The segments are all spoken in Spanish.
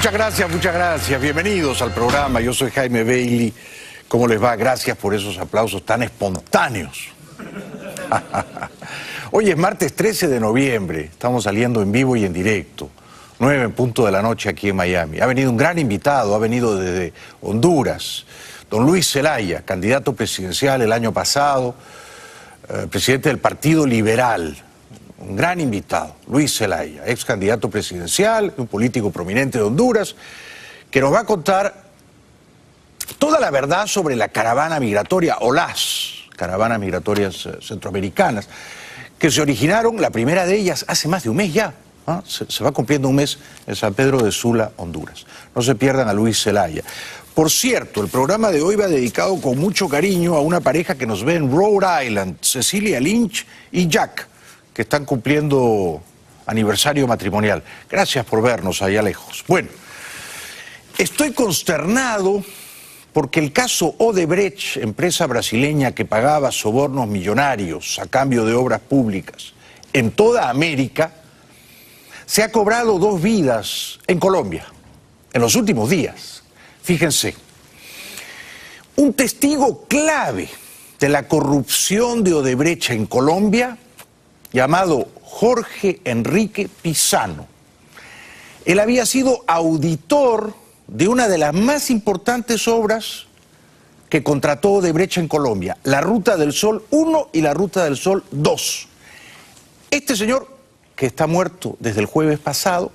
Muchas gracias. Bienvenidos al programa. Yo soy Jaime Bailey. ¿Cómo les va? Gracias por esos aplausos tan espontáneos. Hoy es martes 13 de noviembre. Estamos saliendo en vivo y en directo. 9 en punto de la noche aquí en Miami. Ha venido un gran invitado, ha venido desde Honduras. Don Luis Zelaya, candidato presidencial el año pasado, presidente del Partido Liberal. Un gran invitado, Luis Zelaya, ex candidato presidencial, un político prominente de Honduras, que nos va a contar toda la verdad sobre la caravana migratoria o las caravanas migratorias centroamericanas, que se originaron, la primera de ellas, hace más de un mes ya. Se va cumpliendo un mes en San Pedro de Sula, Honduras. No se pierdan a Luis Zelaya. Por cierto, el programa de hoy va dedicado con mucho cariño a una pareja que nos ve en Rhode Island, Cecilia Lynch y Jack, que están cumpliendo aniversario matrimonial. Gracias por vernos allá lejos. Bueno, estoy consternado porque el caso Odebrecht, empresa brasileña que pagaba sobornos millonarios a cambio de obras públicas en toda América, se ha cobrado 2 vidas en Colombia, en los últimos días. Fíjense, un testigo clave de la corrupción de Odebrecht en Colombia, llamado Jorge Enrique Pizano. Él había sido auditor de una de las más importantes obras que contrató Odebrecht en Colombia, la Ruta del Sol 1 y la Ruta del Sol 2. Este señor, que está muerto desde el jueves pasado,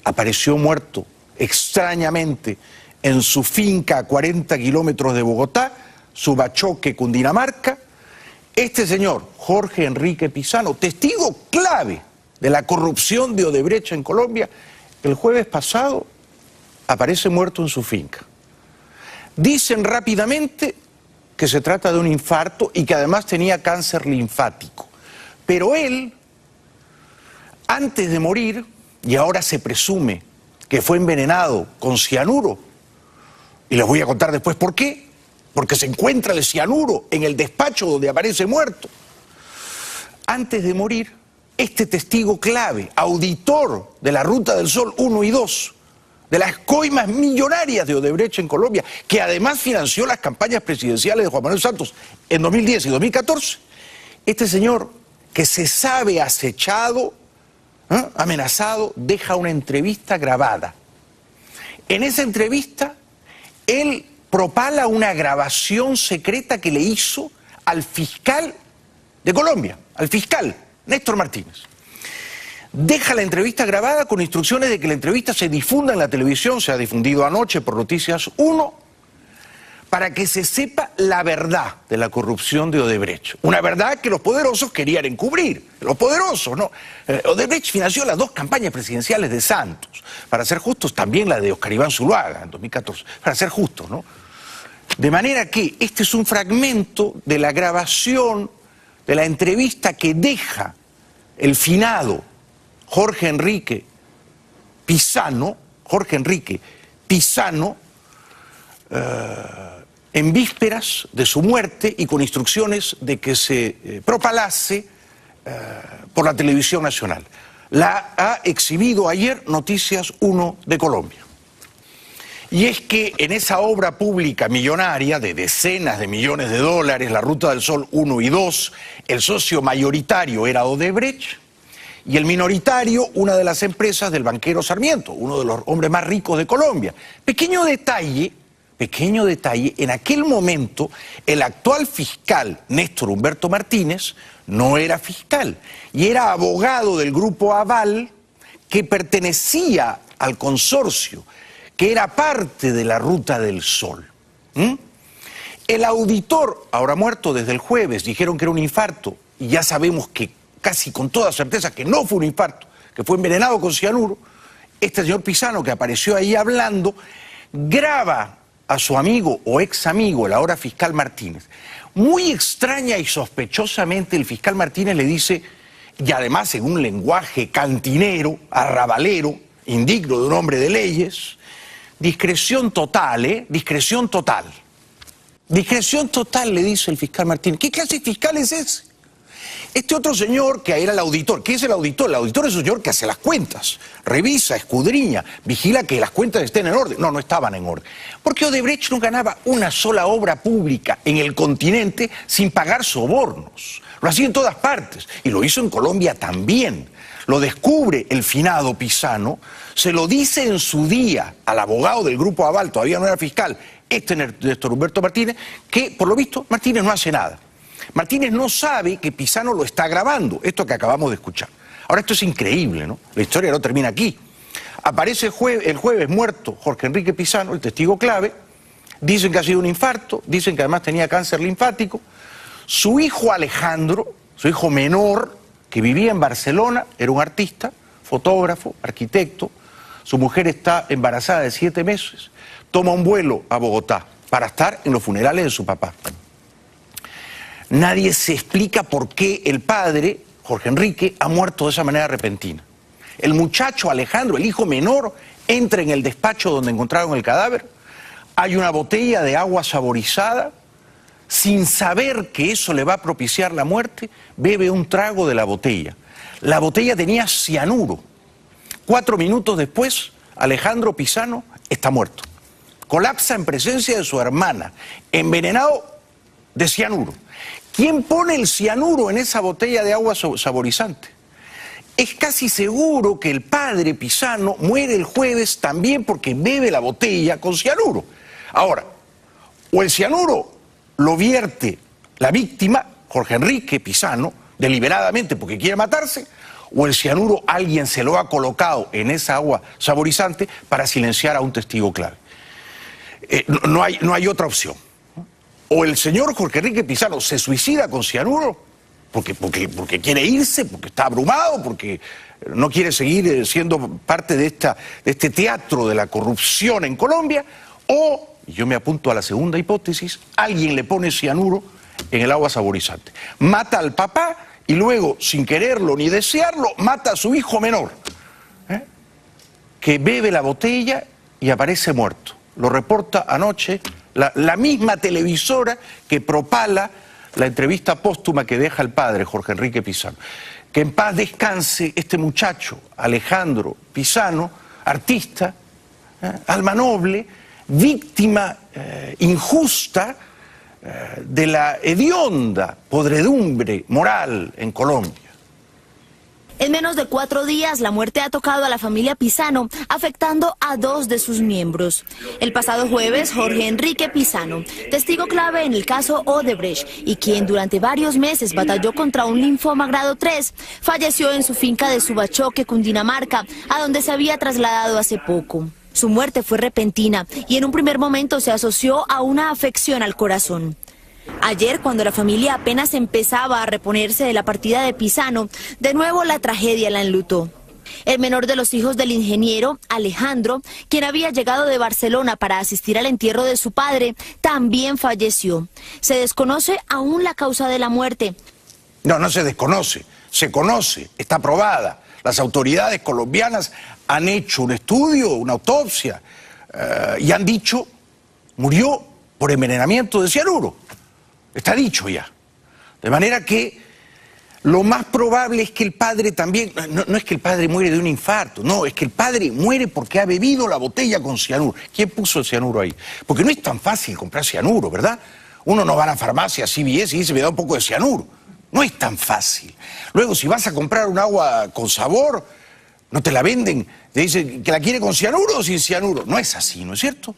apareció muerto extrañamente en su finca a 40 kilómetros de Bogotá, Subachoque, Cundinamarca. Este señor, Jorge Enrique Pizano, testigo clave de la corrupción de Odebrecht en Colombia, el jueves pasado aparece muerto en su finca. Dicen rápidamente que se trata de un infarto y que además tenía cáncer linfático. Pero él, antes de morir, y ahora se presume que fue envenenado con cianuro, y les voy a contar después por qué, porque se encuentra el cianuro en el despacho donde aparece muerto. Antes de morir, este testigo clave, auditor de la Ruta del Sol 1 y 2, de las coimas millonarias de Odebrecht en Colombia, que además financió las campañas presidenciales de Juan Manuel Santos en 2010 y 2014, este señor, que se sabe acechado, amenazado, deja una entrevista grabada. En esa entrevista, él propala una grabación secreta que le hizo al fiscal de Colombia, al fiscal Néstor Martínez. Deja la entrevista grabada con instrucciones de que la entrevista se difunda en la televisión, se ha difundido anoche por Noticias 1, para que se sepa la verdad de la corrupción de Odebrecht. Una verdad que los poderosos querían encubrir. Los poderosos, ¿no? Odebrecht financió las 2 campañas presidenciales de Santos. Para ser justos, también la de Oscar Iván Zuluaga en 2014. Para ser justos, ¿no? De manera que este es un fragmento de la grabación de la entrevista que deja el finado Jorge Enrique Pizano, en vísperas de su muerte y con instrucciones de que se propalase por la televisión nacional. La ha exhibido ayer Noticias 1 de Colombia. Y es que en esa obra pública millonaria de decenas de millones de dólares, la Ruta del Sol 1 y 2, el socio mayoritario era Odebrecht y el minoritario una de las empresas del banquero Sarmiento, uno de los hombres más ricos de Colombia. Pequeño detalle, en aquel momento el actual fiscal Néstor Humberto Martínez no era fiscal y era abogado del grupo Aval que pertenecía al consorcio, que era parte de la Ruta del Sol. El auditor, ahora muerto desde el jueves, dijeron que era un infarto, y ya sabemos que casi con toda certeza que no fue un infarto, que fue envenenado con cianuro. Este señor Pizano, que apareció ahí hablando, graba a su amigo o ex amigo, el ahora fiscal Martínez. Muy extraña y sospechosamente el fiscal Martínez le dice, y además en un lenguaje cantinero, arrabalero, indigno de un hombre de leyes, discreción total, discreción total. Discreción total, le dice el fiscal Martínez. ¿Qué clase de fiscal es ese? Este otro señor que era el auditor, ¿qué es el auditor? El auditor es un señor que hace las cuentas, revisa, escudriña, vigila que las cuentas estén en orden. No, no estaban en orden. Porque Odebrecht no ganaba una sola obra pública en el continente sin pagar sobornos. Lo hacía en todas partes y lo hizo en Colombia también. Lo descubre el finado Pisano, se lo dice en su día al abogado del Grupo Aval, todavía no era fiscal, Néstor Humberto Martínez, que por lo visto Martínez no hace nada. Martínez no sabe que Pisano lo está grabando, esto que acabamos de escuchar. Ahora, esto es increíble, ¿no? La historia no termina aquí. Aparece el jueves muerto Jorge Enrique Pisano, el testigo clave. Dicen que ha sido un infarto, dicen que además tenía cáncer linfático. Su hijo Alejandro, su hijo menor, que vivía en Barcelona, era un artista, fotógrafo, arquitecto. Su mujer está embarazada de 7 meses. Toma un vuelo a Bogotá para estar en los funerales de su papá. Nadie se explica por qué el padre, Jorge Enrique, ha muerto de esa manera repentina. El muchacho Alejandro, el hijo menor, entra en el despacho donde encontraron el cadáver. Hay una botella de agua saborizada. Sin saber que eso le va a propiciar la muerte, bebe un trago de la botella. La botella tenía cianuro. 4 minutos después, Alejandro Pisano está muerto. Colapsa en presencia de su hermana, envenenado de cianuro. ¿Quién pone el cianuro en esa botella de agua saborizante? Es casi seguro que el padre Pisano muere el jueves también porque bebe la botella con cianuro. Ahora, o el cianuro lo vierte la víctima, Jorge Enrique Pisano, deliberadamente porque quiere matarse, o el cianuro alguien se lo ha colocado en esa agua saborizante para silenciar a un testigo clave. No hay otra opción. O el señor Jorge Enrique Pisano se suicida con cianuro porque quiere irse, porque está abrumado, porque no quiere seguir siendo parte de este teatro de la corrupción en Colombia, o, y yo me apunto a la segunda hipótesis, alguien le pone cianuro en el agua saborizante. Mata al papá y luego, sin quererlo ni desearlo, mata a su hijo menor, que bebe la botella y aparece muerto. Lo reporta anoche la misma televisora que propala la entrevista póstuma que deja el padre, Jorge Enrique Pisano. Que en paz descanse este muchacho, Alejandro Pisano, artista, alma noble, víctima injusta de la hedionda podredumbre moral en Colombia. En menos de 4 días, la muerte ha tocado a la familia Pisano, afectando a 2 de sus miembros. El pasado jueves, Jorge Enrique Pisano, testigo clave en el caso Odebrecht y quien durante varios meses batalló contra un linfoma grado 3, falleció en su finca de Subachoque, Cundinamarca, a donde se había trasladado hace poco. Su muerte fue repentina y en un primer momento se asoció a una afección al corazón. Ayer, cuando la familia apenas empezaba a reponerse de la partida de Pisano, de nuevo la tragedia la enlutó. El menor de los hijos del ingeniero, Alejandro, quien había llegado de Barcelona para asistir al entierro de su padre, también falleció. Se desconoce aún la causa de la muerte. No se desconoce, se conoce, está probada. Las autoridades colombianas han hecho un estudio, una autopsia, y han dicho, murió por envenenamiento de cianuro. Está dicho ya. De manera que lo más probable es que el padre también, no es que el padre muere de un infarto, no, es que el padre muere porque ha bebido la botella con cianuro. ¿Quién puso el cianuro ahí? Porque no es tan fácil comprar cianuro, ¿verdad? Uno no va a la farmacia CVS y dice, me da un poco de cianuro. No es tan fácil. Luego, si vas a comprar un agua con sabor, no te la venden, te dicen que la quiere con cianuro o sin cianuro. No es así, ¿no es cierto?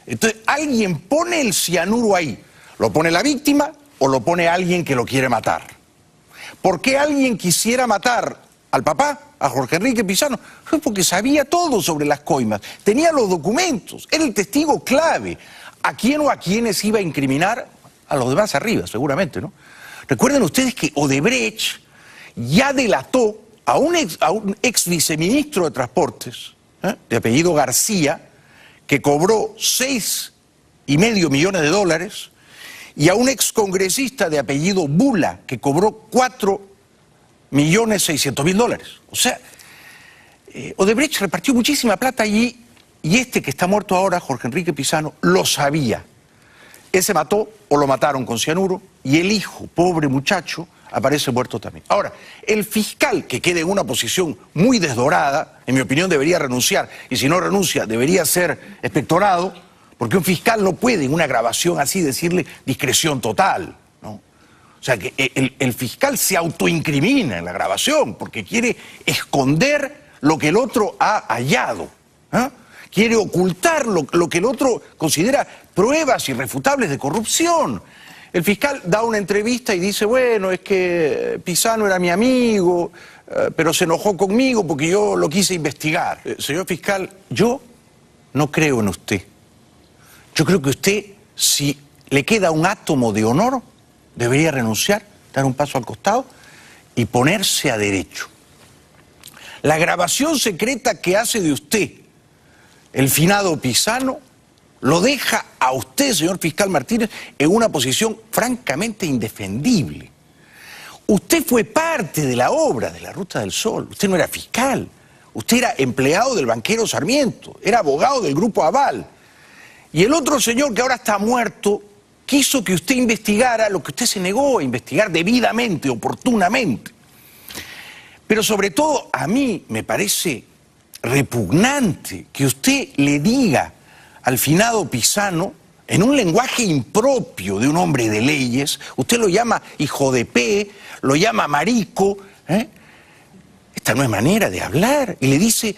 Entonces, alguien pone el cianuro ahí. ¿Lo pone la víctima o lo pone alguien que lo quiere matar? ¿Por qué alguien quisiera matar al papá, a Jorge Enrique Pisano? Porque sabía todo sobre las coimas, tenía los documentos, era el testigo clave. ¿A quién o a quiénes iba a incriminar? A los demás arriba, seguramente, ¿no? Recuerden ustedes que Odebrecht ya delató a un ex viceministro de Transportes, de apellido García, que cobró $6,5 millones, y a un excongresista de apellido Bula, que cobró $4,600,000. O sea, Odebrecht repartió muchísima plata allí, y este que está muerto ahora, Jorge Enrique Pisano, lo sabía. Él se mató o lo mataron con cianuro, y el hijo, pobre muchacho, aparece muerto también. Ahora, el fiscal que quede en una posición muy desdorada, en mi opinión debería renunciar, y si no renuncia debería ser expectorado, porque un fiscal no puede en una grabación así decirle discreción total, ¿no? O sea, que el fiscal se autoincrimina en la grabación porque quiere esconder lo que el otro ha hallado, ¿eh? Quiere ocultar lo que el otro considera pruebas irrefutables de corrupción. El fiscal da una entrevista y dice, bueno, es que Pisano era mi amigo, pero se enojó conmigo porque yo lo quise investigar. Señor fiscal, yo no creo en usted. Yo creo que usted, si le queda un átomo de honor, debería renunciar, dar un paso al costado y ponerse a derecho. La grabación secreta que hace de usted el finado Pisano lo deja a usted, señor fiscal Martínez, en una posición francamente indefendible. Usted fue parte de la obra de la Ruta del Sol. Usted no era fiscal. Usted era empleado del banquero Sarmiento. Era abogado del Grupo Aval. Y el otro señor que ahora está muerto quiso que usted investigara lo que usted se negó a investigar debidamente, oportunamente. Pero sobre todo a mí me parece repugnante que usted le diga al finado Pisano, en un lenguaje impropio de un hombre de leyes, usted lo llama hijo de P, lo llama marico, esta no es manera de hablar, y le dice,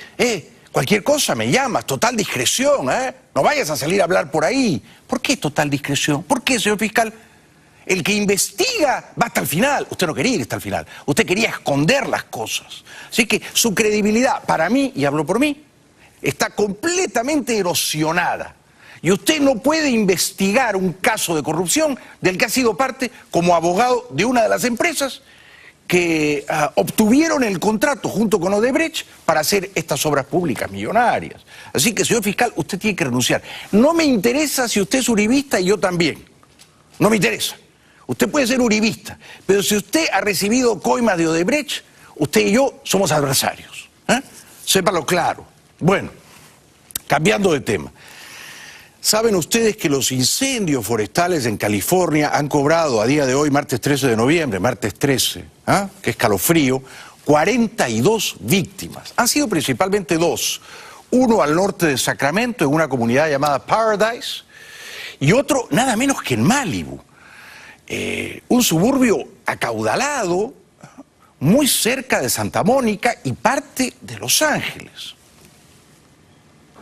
cualquier cosa me llamas, total discreción, no vayas a salir a hablar por ahí. ¿Por qué total discreción? ¿Por qué, señor fiscal? El que investiga va hasta el final. Usted no quería ir hasta el final. Usted quería esconder las cosas. Así que su credibilidad, para mí, y hablo por mí, está completamente erosionada. Y usted no puede investigar un caso de corrupción del que ha sido parte como abogado de una de las empresas que obtuvieron el contrato junto con Odebrecht para hacer estas obras públicas millonarias. Así que, señor fiscal, usted tiene que renunciar. No me interesa si usted es uribista y yo también. No me interesa. Usted puede ser uribista, pero si usted ha recibido coimas de Odebrecht, usted y yo somos adversarios. Sépalo claro. Bueno, cambiando de tema. ¿Saben ustedes que los incendios forestales en California han cobrado a día de hoy, martes 13 de noviembre, martes 13, que escalofrío, 42 víctimas? Han sido principalmente dos. Uno al norte de Sacramento, en una comunidad llamada Paradise, y otro nada menos que en Malibu, un suburbio acaudalado, muy cerca de Santa Mónica y parte de Los Ángeles.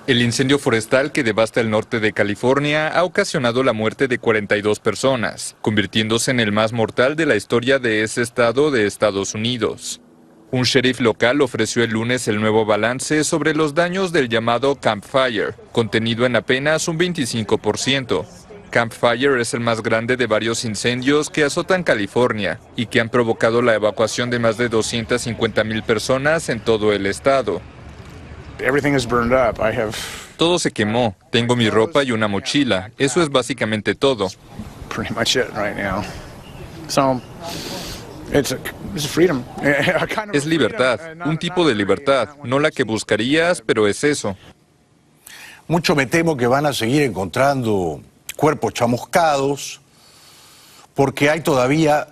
El incendio forestal que devasta el norte de California ha ocasionado la muerte de 42 personas, convirtiéndose en el más mortal de la historia de ese estado de Estados Unidos. Un sheriff local ofreció el lunes el nuevo balance sobre los daños del llamado Camp Fire, contenido en apenas un 25%. Camp Fire es el más grande de varios incendios que azotan California y que han provocado la evacuación de más de 250,000 personas en todo el estado. Todo se quemó. Tengo mi ropa y una mochila. Eso es básicamente todo. Es libertad, un tipo de libertad, no la que buscarías, pero es eso. Mucho me temo que van a seguir encontrando cuerpos chamuscados, porque hay todavía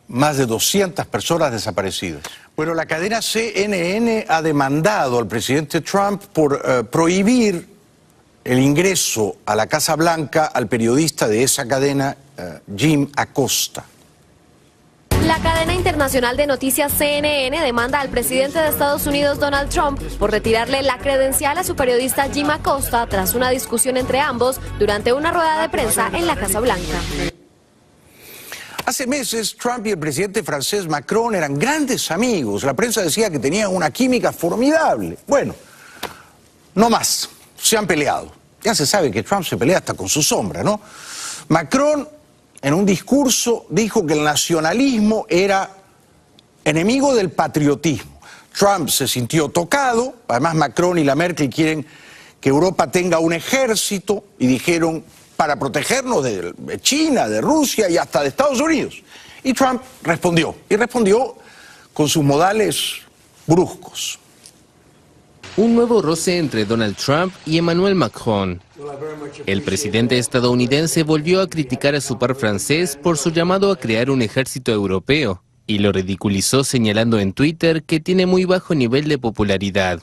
más de 200 personas desaparecidas. Bueno, la cadena CNN ha demandado al presidente Trump por prohibir el ingreso a la Casa Blanca al periodista de esa cadena, Jim Acosta. La cadena internacional de noticias CNN demanda al presidente de Estados Unidos, Donald Trump, por retirarle la credencial a su periodista Jim Acosta tras una discusión entre ambos durante una rueda de prensa en la Casa Blanca. Hace meses, Trump y el presidente francés Macron eran grandes amigos. La prensa decía que tenían una química formidable. Bueno, no más. Se han peleado. Ya se sabe que Trump se pelea hasta con su sombra, ¿no? Macron, en un discurso, dijo que el nacionalismo era enemigo del patriotismo. Trump se sintió tocado. Además, Macron y la Merkel quieren que Europa tenga un ejército y dijeron, para protegernos de China, de Rusia y hasta de Estados Unidos. Y Trump respondió, y respondió con sus modales bruscos. Un nuevo roce entre Donald Trump y Emmanuel Macron. El presidente estadounidense volvió a criticar a su par francés por su llamado a crear un ejército europeo. y lo ridiculizó señalando en Twitter que tiene muy bajo nivel de popularidad.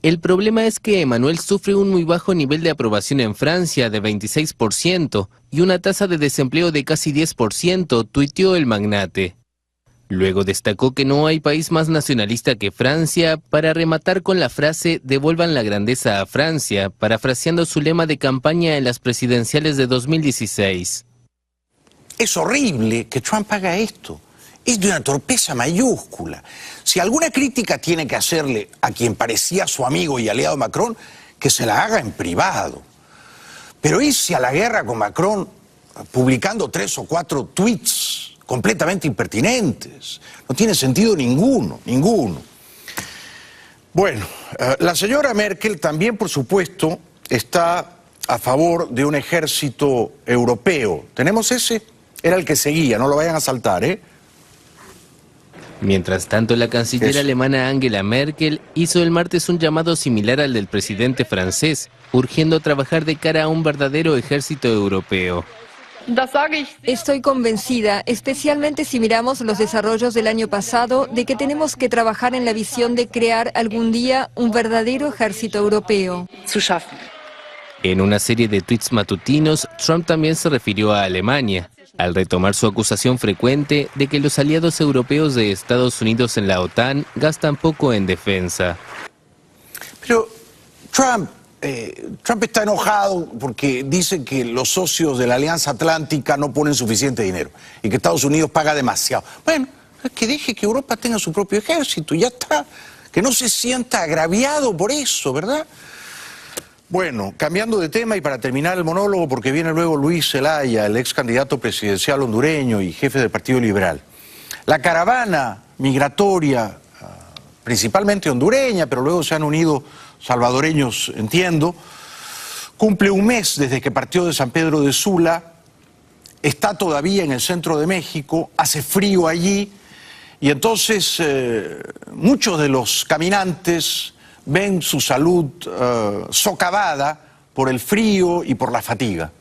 El problema es que Emmanuel sufre un muy bajo nivel de aprobación en Francia de 26% y una tasa de desempleo de casi 10%, tuiteó el magnate. Luego destacó que no hay país más nacionalista que Francia para rematar con la frase «devuelvan la grandeza a Francia», parafraseando su lema de campaña en las presidenciales de 2016. Es horrible que Trump haga esto. Es de una torpeza mayúscula. Si alguna crítica tiene que hacerle a quien parecía su amigo y aliado Macron, que se la haga en privado. Pero irse a la guerra con Macron publicando 3 o 4 tweets completamente impertinentes. No tiene sentido ninguno. Bueno, la señora Merkel también, por supuesto, está a favor de un ejército europeo. ¿Tenemos ese? Era el que seguía, no lo vayan a saltar, ¿eh? Mientras tanto, la canciller alemana Angela Merkel hizo el martes un llamado similar al del presidente francés, urgiendo a trabajar de cara a un verdadero ejército europeo. Estoy convencida, especialmente si miramos los desarrollos del año pasado, de que tenemos que trabajar en la visión de crear algún día un verdadero ejército europeo. En una serie de tweets matutinos, Trump también se refirió a Alemania, al retomar su acusación frecuente de que los aliados europeos de Estados Unidos en la OTAN gastan poco en defensa. Pero Trump está enojado porque dice que los socios de la Alianza Atlántica no ponen suficiente dinero y que Estados Unidos paga demasiado. Bueno, es que deje que Europa tenga su propio ejército y ya está. Que no se sienta agraviado por eso, ¿verdad? Bueno, cambiando de tema y para terminar el monólogo, porque viene luego Luis Zelaya, el ex candidato presidencial hondureño y jefe del Partido Liberal. La caravana migratoria, principalmente hondureña, pero luego se han unido salvadoreños, entiendo, cumple un mes desde que partió de San Pedro de Sula, está todavía en el centro de México, hace frío allí, y entonces muchos de los caminantes ven su salud socavada por el frío y por la fatiga.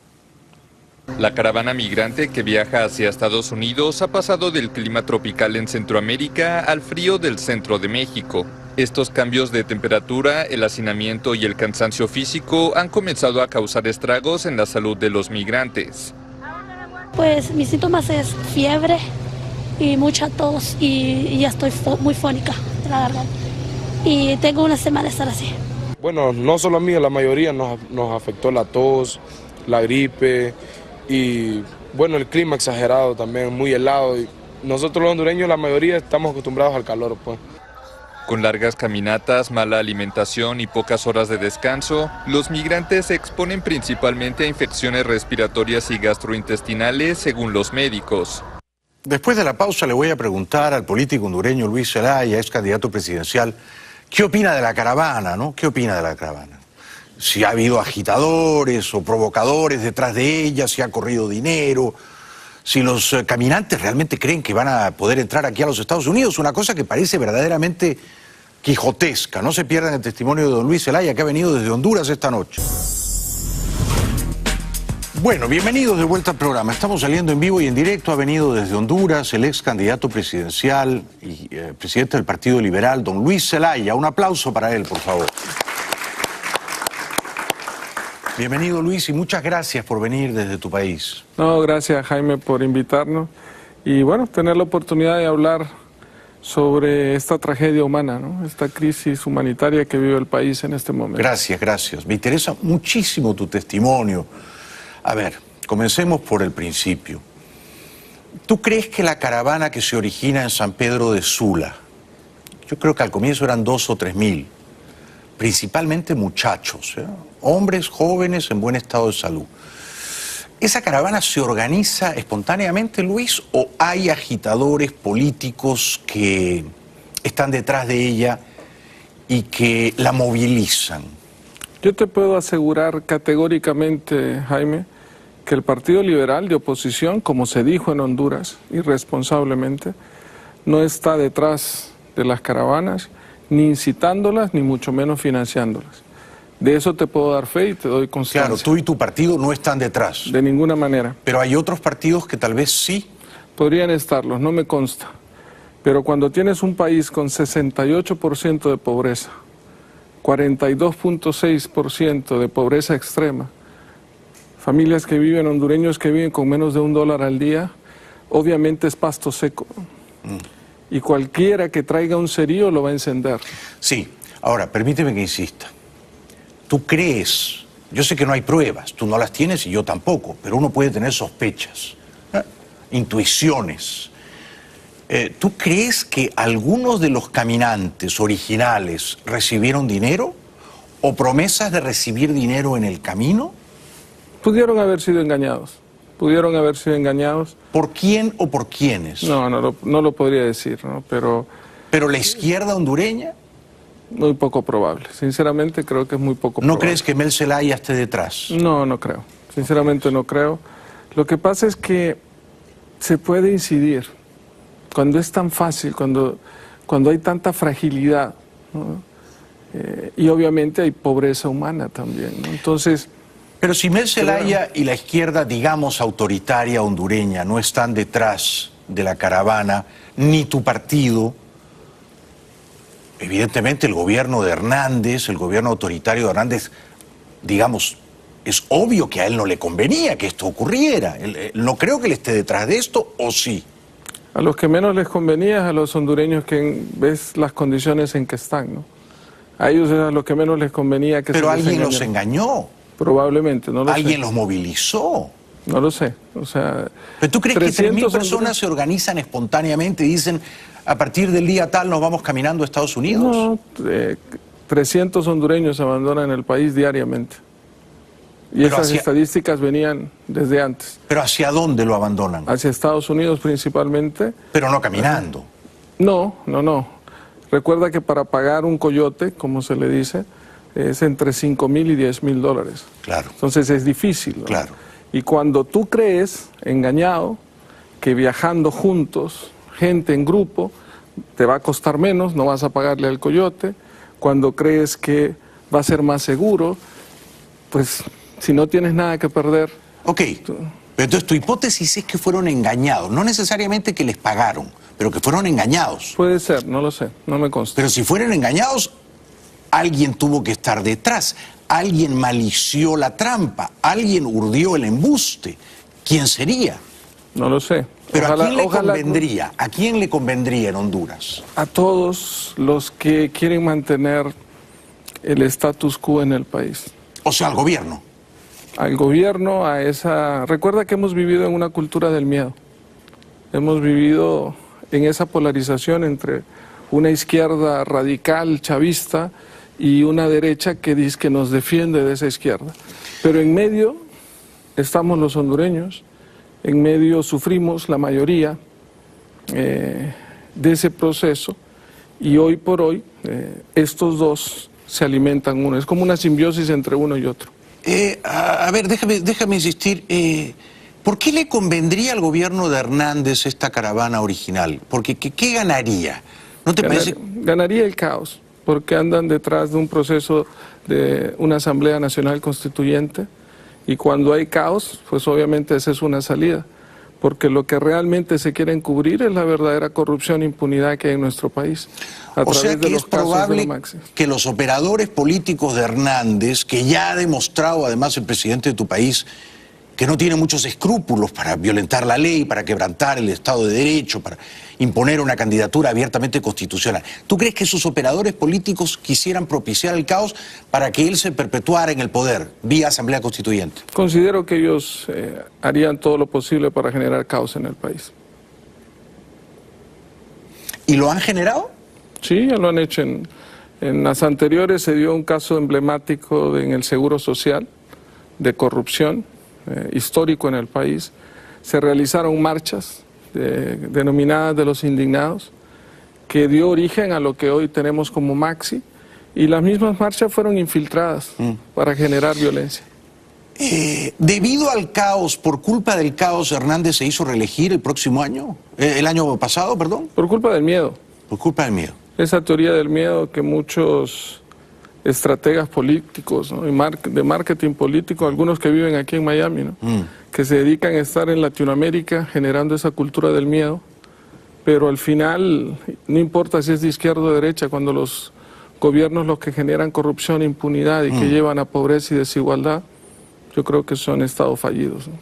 La caravana migrante que viaja hacia Estados Unidos ha pasado del clima tropical en Centroamérica al frío del centro de México. Estos cambios de temperatura, el hacinamiento y el cansancio físico han comenzado a causar estragos en la salud de los migrantes. Pues mis síntomas es fiebre y mucha tos y ya estoy muy fónica de la garganta. Y tengo una semana de estar así. Bueno, no solo a mí, a la mayoría nos afectó la tos, la gripe y bueno, el clima exagerado también, muy helado. Y nosotros los hondureños, la mayoría, estamos acostumbrados al calor, pues. Con largas caminatas, mala alimentación y pocas horas de descanso, los migrantes se exponen principalmente a infecciones respiratorias y gastrointestinales, según los médicos. Después de la pausa le voy a preguntar al político hondureño Luis Zelaya, ex candidato presidencial, ¿qué opina de la caravana, no? ¿Qué opina de la caravana? Si ha habido agitadores o provocadores detrás de ella, si ha corrido dinero, si los caminantes realmente creen que van a poder entrar aquí a los Estados Unidos, una cosa que parece verdaderamente quijotesca. No se pierdan el testimonio de don Luis Zelaya, que ha venido desde Honduras esta noche. Bueno, bienvenidos de vuelta al programa. Estamos saliendo en vivo y en directo. Ha venido desde Honduras el ex candidato presidencial y presidente del Partido Liberal, don Luis Zelaya. Un aplauso para él, por favor. Bienvenido, Luis, y muchas gracias por venir desde tu país. No, gracias, Jaime, por invitarnos y bueno, tener la oportunidad de hablar sobre esta tragedia humana, ¿no? Esta crisis humanitaria que vive el país en este momento. Gracias, gracias. Me interesa muchísimo tu testimonio. A ver, comencemos por el principio. ¿Tú crees que la caravana que se origina en San Pedro de Sula, yo creo que al comienzo eran 2 o 3 mil, principalmente muchachos, hombres jóvenes en buen estado de salud, ¿esa caravana se organiza espontáneamente, Luis, o hay agitadores políticos que están detrás de ella y que la movilizan? Yo te puedo asegurar categóricamente, Jaime, que el Partido Liberal de oposición, como se dijo en Honduras, irresponsablemente, no está detrás de las caravanas, ni incitándolas, ni mucho menos financiándolas. De eso te puedo dar fe y te doy constancia. Claro, tú y tu partido no están detrás. De ninguna manera. Pero hay otros partidos que tal vez sí. Podrían estarlos, no me consta. Pero cuando tienes un país con 68% de pobreza, 42.6% de pobreza extrema, familias que viven, hondureños que viven con menos de $1 al día, obviamente es pasto seco. Y cualquiera que traiga un cerillo lo va a encender. Sí, ahora, permíteme que insista. ¿Tú crees? Yo sé que no hay pruebas, tú no las tienes y yo tampoco, pero uno puede tener sospechas, intuiciones. ¿Tú crees que algunos de los caminantes originales recibieron dinero o promesas de recibir dinero en el camino? Pudieron haber sido engañados. Pudieron haber sido engañados. ¿Por quién o por quiénes? No lo podría decir, ¿no? Pero la izquierda hondureña. Muy poco probable. Sinceramente creo que es muy poco probable. ¿No crees que Mel Zelaya esté detrás? No creo. Sinceramente no creo. Lo que pasa es que se puede incidir cuando es tan fácil, cuando hay tanta fragilidad, ¿no? Y obviamente hay pobreza humana también, ¿no? Entonces... Pero si Mel Zelaya y la izquierda, digamos, autoritaria hondureña no están detrás de la caravana, ni tu partido, evidentemente el gobierno de Hernández, el gobierno autoritario de Hernández, digamos, es obvio que a él no le convenía que esto ocurriera. No creo que él esté detrás de esto, ¿o sí? A los que menos les convenía es a los hondureños que ves las condiciones en que están, ¿no? A ellos es a los que menos les convenía que Pero alguien los engañó. Probablemente, no lo sé. Alguien los movilizó. No lo sé, o sea... ¿Pero tú crees que 3.000 personas se organizan espontáneamente y dicen, a partir del día tal nos vamos caminando a Estados Unidos? No, 300 hondureños abandonan el país diariamente. Y esas estadísticas venían desde antes. ¿Pero hacia dónde lo abandonan? Hacia Estados Unidos principalmente. Pero no caminando. No. Recuerda que para pagar un coyote, como se le dice, es entre $5,000 y $10,000. Claro. Entonces es difícil, ¿no? Claro. Y cuando tú crees, engañado, que viajando juntos, gente en grupo, te va a costar menos, no vas a pagarle al coyote, cuando crees que va a ser más seguro, pues... Si no tienes nada que perder... Ok, pero entonces tu hipótesis es que fueron engañados, no necesariamente que les pagaron, pero que fueron engañados. Puede ser, no lo sé, no me consta. Pero si fueron engañados, alguien tuvo que estar detrás, alguien malició la trampa, alguien urdió el embuste. ¿Quién sería? No lo sé. Pero ojalá, ¿a quién le convendría? ¿A quién le convendría en Honduras? A todos los que quieren mantener el status quo en el país. O sea, al gobierno. Al gobierno, a esa... Recuerda que hemos vivido en una cultura del miedo. Hemos vivido en esa polarización entre una izquierda radical, chavista, y una derecha que dice que nos defiende de esa izquierda. Pero en medio estamos los hondureños, en medio sufrimos la mayoría de ese proceso, y hoy por hoy estos dos se alimentan uno. Es como una simbiosis entre uno y otro. A ver, déjame insistir. ¿Por qué le convendría al gobierno de Hernández esta caravana original? Porque ¿qué ganaría? ¿No te parece? Ganaría el caos, porque andan detrás de un proceso de una Asamblea Nacional Constituyente, y cuando hay caos, pues obviamente esa es una salida, porque lo que realmente se quiere encubrir es la verdadera corrupción e impunidad que hay en nuestro país. O sea que es probable que los operadores políticos de Hernández, que ya ha demostrado además el presidente de tu país que no tiene muchos escrúpulos para violentar la ley, para quebrantar el Estado de Derecho, para imponer una candidatura abiertamente constitucional. ¿Tú crees que esos operadores políticos quisieran propiciar el caos para que él se perpetuara en el poder vía Asamblea Constituyente? Considero que ellos harían todo lo posible para generar caos en el país. ¿Y lo han generado? Sí, ya lo han hecho. En las anteriores se dio un caso emblemático en el Seguro Social de corrupción histórico en el país. Se realizaron marchas denominadas de los indignados, que dio origen a lo que hoy tenemos como Maxi, y las mismas marchas fueron infiltradas para generar violencia. Debido al caos, por culpa del caos, ¿Hernández se hizo reelegir el próximo año? ¿El año pasado, perdón? Por culpa del miedo. Por culpa del miedo. Esa teoría del miedo que muchos estrategas políticos, ¿no? de marketing político, algunos que viven aquí en Miami, ¿no? Que se dedican a estar en Latinoamérica generando esa cultura del miedo, pero al final no importa si es de izquierda o de derecha, cuando los gobiernos los que generan corrupción, impunidad y que llevan a pobreza y desigualdad, yo creo que son estados fallidos, ¿no?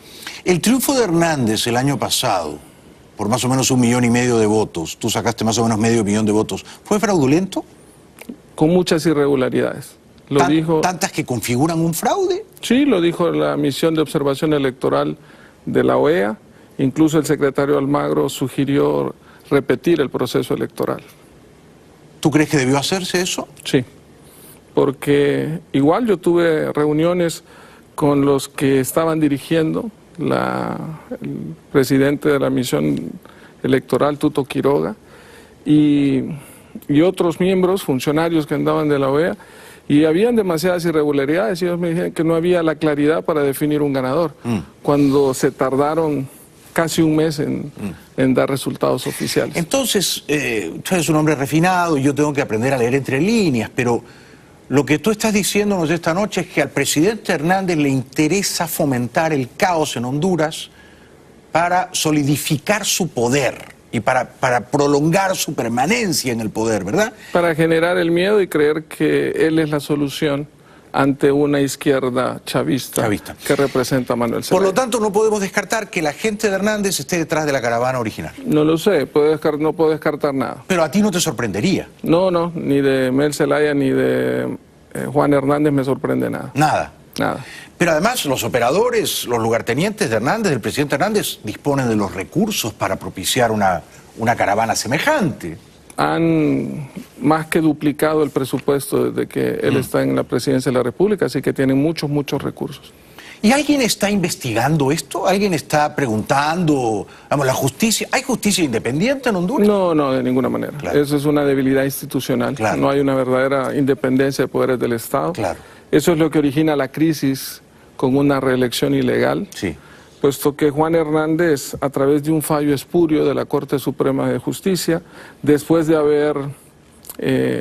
El triunfo de Hernández el año pasado, por más o menos 1,5 millones de votos, tú sacaste más o menos medio millón de votos, ¿fue fraudulento? Con muchas irregularidades. Lo dijo, ¿Tantas que configuran un fraude? Sí, lo dijo la misión de observación electoral de la OEA. Incluso el secretario Almagro sugirió repetir el proceso electoral. ¿Tú crees que debió hacerse eso? Sí, porque igual yo tuve reuniones con los que estaban dirigiendo, el presidente de la misión electoral, Tuto Quiroga, y otros miembros, funcionarios que andaban de la OEA, y habían demasiadas irregularidades, y ellos me dijeron que no había la claridad para definir un ganador, cuando se tardaron casi un mes en dar resultados oficiales. Entonces, tú eres un hombre refinado y yo tengo que aprender a leer entre líneas, pero lo que tú estás diciéndonos esta noche es que al presidente Hernández le interesa fomentar el caos en Honduras para solidificar su poder y para prolongar su permanencia en el poder, ¿verdad? Para generar el miedo y creer que él es la solución ante una izquierda chavista que representa a Manuel Zelaya. Por lo tanto, no podemos descartar que la gente de Hernández esté detrás de la caravana original. No lo sé, no puedo descartar nada. Pero a ti no te sorprendería. No, ni de Mel Zelaya ni de Juan Hernández me sorprende nada. Nada. Nada. Pero además los operadores, los lugartenientes de Hernández, del presidente Hernández, disponen de los recursos para propiciar una caravana semejante. Han más que duplicado el presupuesto desde que él está en la presidencia de la República, así que tienen muchos recursos. ¿Y alguien está investigando esto? ¿Alguien está preguntando, vamos, la justicia? ¿Hay justicia independiente en Honduras? No, de ninguna manera. Claro. Eso es una debilidad institucional. Claro. No hay una verdadera independencia de poderes del Estado. Claro. Eso es lo que origina la crisis con una reelección ilegal. Sí. Puesto que Juan Hernández, a través de un fallo espurio de la Corte Suprema de Justicia, después de haber,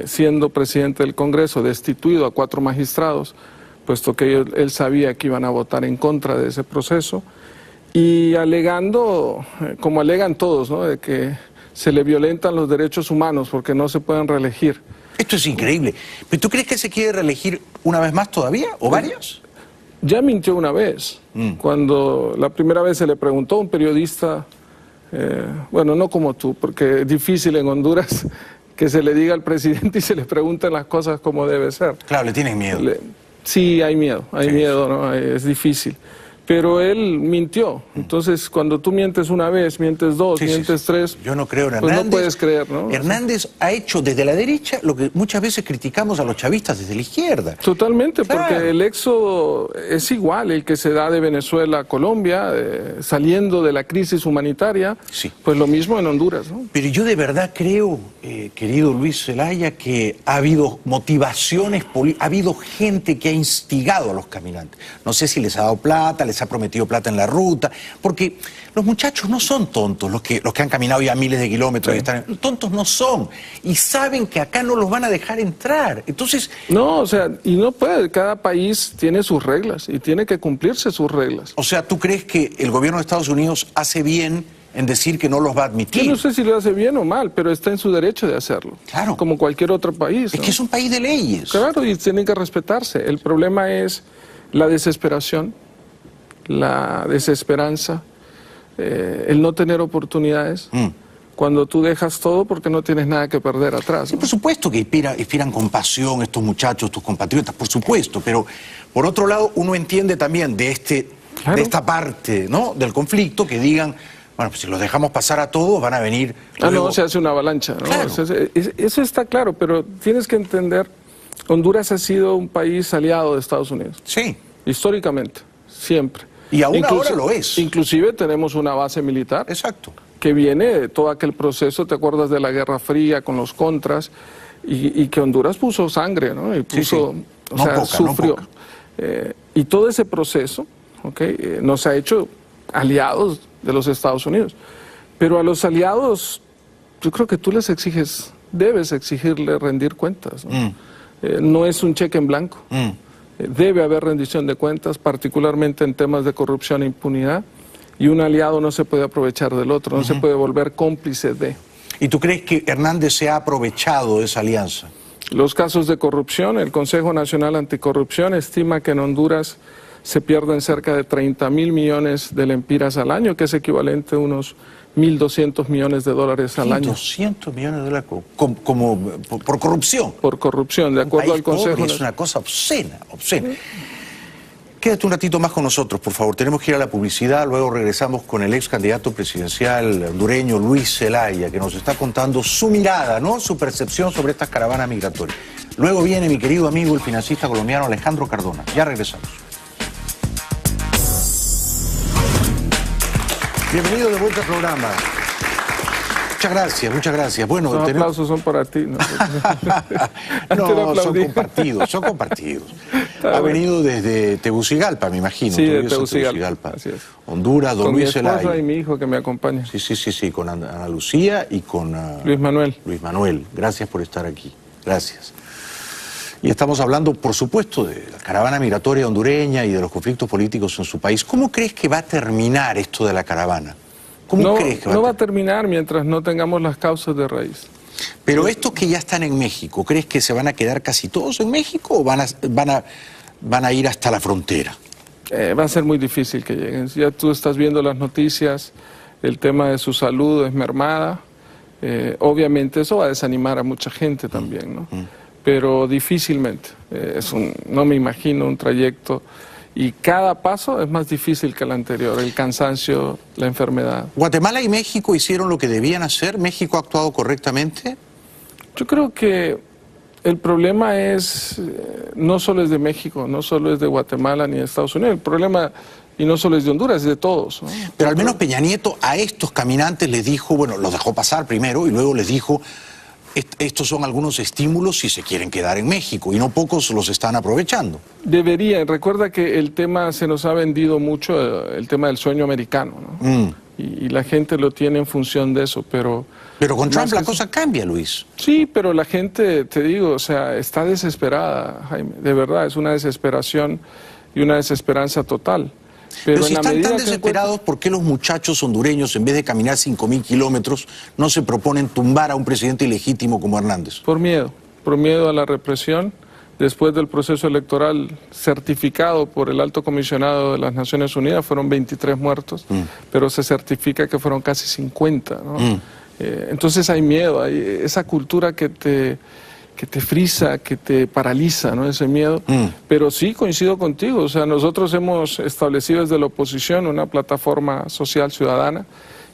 siendo presidente del Congreso, destituido a 4 magistrados, puesto que él sabía que iban a votar en contra de ese proceso, y alegando, como alegan todos, ¿no?, de que se le violentan los derechos humanos porque no se pueden reelegir. Esto es increíble. ¿Pero tú crees que se quiere reelegir una vez más todavía o varias? Ya mintió una vez, cuando la primera vez se le preguntó a un periodista, bueno, no como tú, porque es difícil en Honduras que se le diga al presidente y se le pregunten las cosas como debe ser. Claro, le tienen miedo. Sí, hay miedo, ¿no? Es difícil. Pero él mintió. Entonces, cuando tú mientes una vez, mientes dos, mientes tres, yo no creo en Hernández. Pues no puedes creer, ¿no? Hernández ha hecho desde la derecha lo que muchas veces criticamos a los chavistas desde la izquierda. Totalmente, Claro. porque el éxodo es igual, el que se da de Venezuela a Colombia, saliendo de la crisis humanitaria, pues lo mismo en Honduras, ¿no? Pero yo de verdad creo, querido Luis Zelaya, que ha habido motivaciones políticas, ha habido gente que ha instigado a los caminantes. No sé si les ha dado plata, les ha prometido plata en la ruta, porque los muchachos no son tontos, los que han caminado ya miles de kilómetros, tontos no son, y saben que acá no los van a dejar entrar. Entonces... No, o sea, y no puede, cada país tiene sus reglas y tiene que cumplirse sus reglas. O sea, ¿tú crees que el gobierno de Estados Unidos hace bien en decir que no los va a admitir? Yo no sé si lo hace bien o mal, pero está en su derecho de hacerlo. Claro. Como cualquier otro país, ¿no? Es que es un país de leyes. Claro, y tienen que respetarse. El problema es la desesperación, la desesperanza, el no tener oportunidades, cuando tú dejas todo porque no tienes nada que perder atrás, ¿no? Y por supuesto que inspiran compasión estos muchachos, tus compatriotas, por supuesto, pero por otro lado uno entiende también de esta parte, ¿no?, del conflicto, que digan, bueno, pues si los dejamos pasar a todos van a venir... Luego... no, se hace una avalancha, ¿no? Claro. Eso está claro, pero tienes que entender, Honduras ha sido un país aliado de Estados Unidos. Sí. Históricamente, siempre. Y aún ahora lo es. Inclusive tenemos una base militar. Exacto. Que viene de todo aquel proceso, ¿te acuerdas de la Guerra Fría con los contras? Y que Honduras puso sangre, ¿no? Y puso, o sea, sufrió. No poca. Y todo ese proceso, nos ha hecho aliados de los Estados Unidos. Pero a los aliados, yo creo que tú les debes exigirle rendir cuentas, ¿no? No es un cheque en blanco. Debe haber rendición de cuentas, particularmente en temas de corrupción e impunidad, y un aliado no se puede aprovechar del otro, no se puede volver cómplice de. ¿Y tú crees que Hernández se ha aprovechado de esa alianza? Los casos de corrupción, el Consejo Nacional Anticorrupción estima que en Honduras se pierden cerca de 30.000 millones de lempiras al año, que es equivalente a unos 1.200 millones de dólares al año. 200 millones de dólares por corrupción. Por corrupción, de acuerdo al Consejo Nacional. Es una cosa obscena, obscena. Quédate un ratito más con nosotros, por favor. Tenemos que ir a la publicidad, luego regresamos con el ex candidato presidencial hondureño Luis Zelaya, que nos está contando su mirada, ¿no? Su percepción sobre estas caravanas migratorias. Luego viene mi querido amigo, el financista colombiano Alejandro Cardona. Ya regresamos. Bienvenido de vuelta al programa. Muchas gracias, muchas gracias. Bueno, los aplausos son para ti, ¿no? No, son compartidos, son compartidos. Ha venido desde Tegucigalpa, me imagino. Sí, de Tegucigalpa. Así es. Honduras, don Luis Zelaya. Con mi esposa y mi hijo que me acompaña. Sí, con Ana Lucía y con Luis Manuel. Luis Manuel, gracias por estar aquí. Gracias. Y estamos hablando, por supuesto, de la caravana migratoria hondureña y de los conflictos políticos en su país. ¿Cómo crees que va a terminar esto de la caravana? ¿Cómo crees que va a terminar mientras no tengamos las causas de raíz? Pero estos que ya están en México, ¿crees que se van a quedar casi todos en México o van a ir hasta la frontera? Va a ser muy difícil que lleguen. Ya tú estás viendo las noticias, el tema de su salud es mermada. Obviamente eso va a desanimar a mucha gente también, ¿no? Pero difícilmente. No me imagino un trayecto. Y cada paso es más difícil que el anterior, el cansancio, la enfermedad. ¿Guatemala y México hicieron lo que debían hacer? ¿México ha actuado correctamente? Yo creo que el problema no solo es de México, no solo es de Guatemala ni de Estados Unidos, el problema, y no solo es de Honduras, es de todos, ¿no? Pero al menos Peña Nieto a estos caminantes les dijo, bueno, los dejó pasar primero y luego les dijo, estos son algunos estímulos si se quieren quedar en México, y no pocos los están aprovechando. Debería. Recuerda que el tema se nos ha vendido mucho, el tema del sueño americano, ¿no? Y la gente lo tiene en función de eso, pero... Pero con Trump la cosa cambia, Luis. Sí, pero la gente, te digo, o sea, está desesperada, Jaime, de verdad, es una desesperación y una desesperanza total. Pero si están tan desesperados, ¿por qué los muchachos hondureños, en vez de caminar 5.000 kilómetros, no se proponen tumbar a un presidente ilegítimo como Hernández? Por miedo a la represión. Después del proceso electoral certificado por el Alto Comisionado de las Naciones Unidas, fueron 23 muertos, pero se certifica que fueron casi 50, ¿no? Entonces hay miedo, hay esa cultura que te frisa, que te paraliza, ¿no? Ese miedo. Pero sí, coincido contigo, o sea, nosotros hemos establecido desde la oposición una plataforma social ciudadana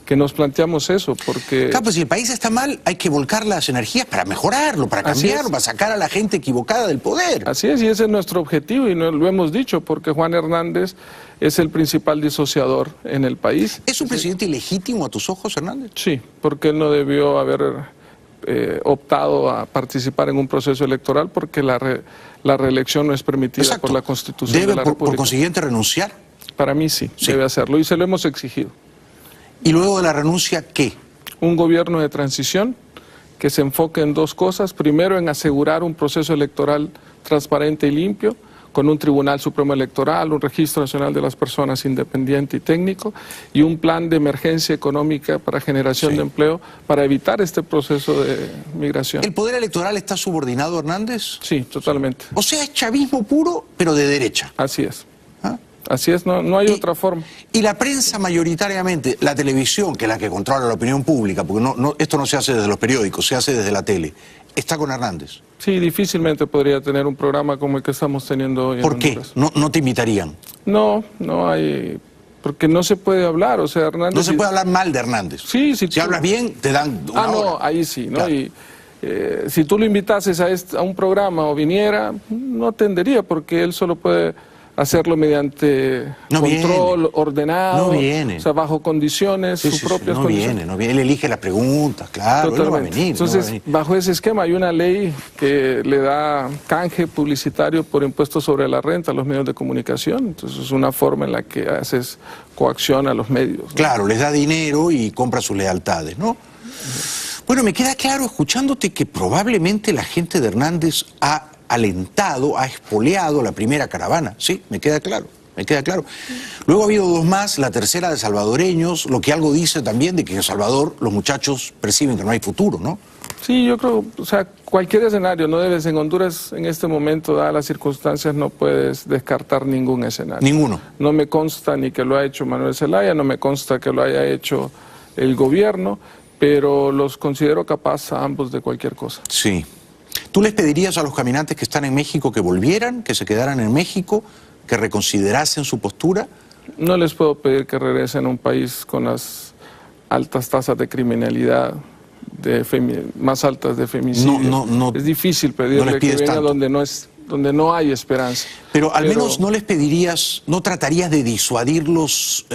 que nos planteamos eso, porque... Claro, pues si el país está mal, hay que volcar las energías para mejorarlo, para cambiarlo, para sacar a la gente equivocada del poder. Así es, y ese es nuestro objetivo, y lo hemos dicho, porque Juan Hernández es el principal disociador en el país. ¿Es un presidente ilegítimo a tus ojos, Hernández? Sí, porque él no debió haber optado a participar en un proceso electoral, porque la reelección no es permitida por la Constitución de la República. ¿Debe, por consiguiente, renunciar? Para mí sí, debe hacerlo, y se lo hemos exigido. ¿Y luego de la renuncia qué? Un gobierno de transición que se enfoque en dos cosas. Primero, en asegurar un proceso electoral transparente y limpio, con un Tribunal Supremo Electoral, un Registro Nacional de las Personas independiente y técnico, y un plan de emergencia económica para generación de empleo para evitar este proceso de migración. ¿El poder electoral está subordinado, Hernández? Sí, totalmente. O sea, es chavismo puro, pero de derecha. Así es. Así es, no hay otra forma. Y la prensa mayoritariamente, la televisión, que es la que controla la opinión pública, porque esto no se hace desde los periódicos, se hace desde la tele, ¿está con Hernández? Sí, difícilmente podría tener un programa como el que estamos teniendo hoy en Honduras. ¿Por qué? ¿No te invitarían? No hay... Porque no se puede hablar, o sea, Hernández... No se puede hablar mal de Hernández. Sí, si hablas bien, te dan una hora. No, ahí sí, ¿no? Claro. Y si tú lo invitases a un programa o viniera, no atendería, porque él solo puede hacerlo mediante control ordenado, o sea, bajo condiciones, sus propias condiciones. No viene, él elige las preguntas, claro, él no va a venir. Entonces, bajo ese esquema hay una ley que le da canje publicitario por impuestos sobre la renta a los medios de comunicación, entonces es una forma en la que haces coacción a los medios, ¿no? Claro, les da dinero y compra sus lealtades, ¿no? Bueno, me queda claro escuchándote que probablemente la gente de Hernández ha alentado, ha expoliado la primera caravana, sí, me queda claro. me queda claro. Luego ha habido dos más, la tercera de salvadoreños, lo que algo dice también de que en El Salvador los muchachos perciben que no hay futuro, ¿no? Sí, yo creo, o sea, cualquier escenario, no debes, en Honduras en este momento, dadas las circunstancias, no puedes descartar ningún escenario. Ninguno. No me consta ni que lo ha hecho Manuel Zelaya, no me consta que lo haya hecho el gobierno, pero los considero capaz a ambos de cualquier cosa. Sí. ¿Tú les pedirías a los caminantes que están en México que volvieran, que se quedaran en México, que reconsiderasen su postura? No les puedo pedir que regresen a un país con las altas tasas de criminalidad, más altas de femicidio. Es difícil pedirle que venga donde no hay esperanza. Pero al menos no les pedirías, no tratarías de disuadirlos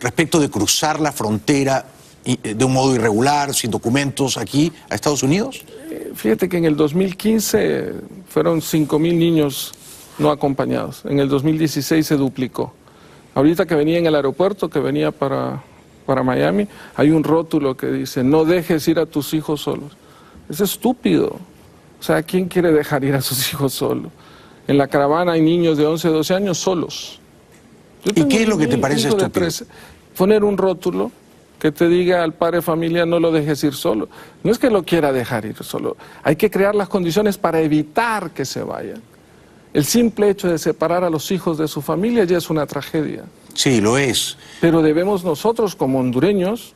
respecto de cruzar la frontera de un modo irregular, sin documentos, aquí a Estados Unidos. Fíjate que en el 2015 fueron 5.000 niños no acompañados. En el 2016 se duplicó. Ahorita que venía en el aeropuerto, que venía para Miami, hay un rótulo que dice: no dejes ir a tus hijos solos. Es estúpido. O sea, ¿quién quiere dejar ir a sus hijos solos? En la caravana hay niños de 11, 12 años solos. ¿Y qué es lo que te parece estúpido? Poner un rótulo que te diga al padre de familia: no lo dejes ir solo. No es que lo quiera dejar ir solo, hay que crear las condiciones para evitar que se vayan. El simple hecho de separar a los hijos de su familia ya es una tragedia. Sí, lo es. Pero debemos nosotros como hondureños,